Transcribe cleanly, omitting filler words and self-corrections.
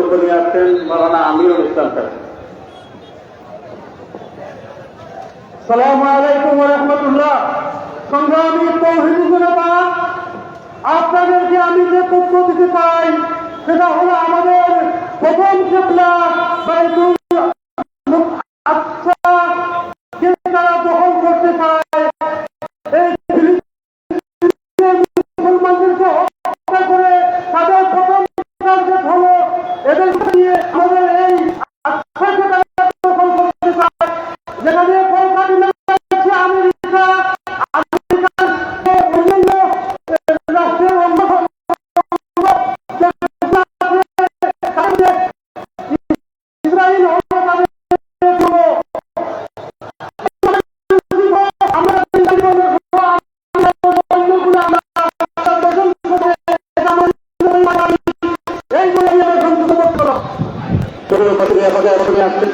বক্তব্য নিয়ে আসছেন মাওলানা আমিরুল ইসলাম সাহেব। আসসালামু আলাইকুম ওয়া রাহমাতুল্লাহ। সংগ্রামী তৌহিদি জনতা, আপনাদেরকে আমি যে তথ্য দিতে চাই সেটা হলো আমাদের প্রথম কিবলা বাইতুল আকসা কে তারা দখল করতে চায়, এই মুসলমানদেরকে হত্যা করে তাদের প্রথম টার্গেট হলো এদের নিয়ে আমাদের এই আকসাকে তারা দখল করতে চায়, যেখানে আমেরিকা অন্যান্য রাষ্ট্রের অন্য ইসরায়েল আসছেন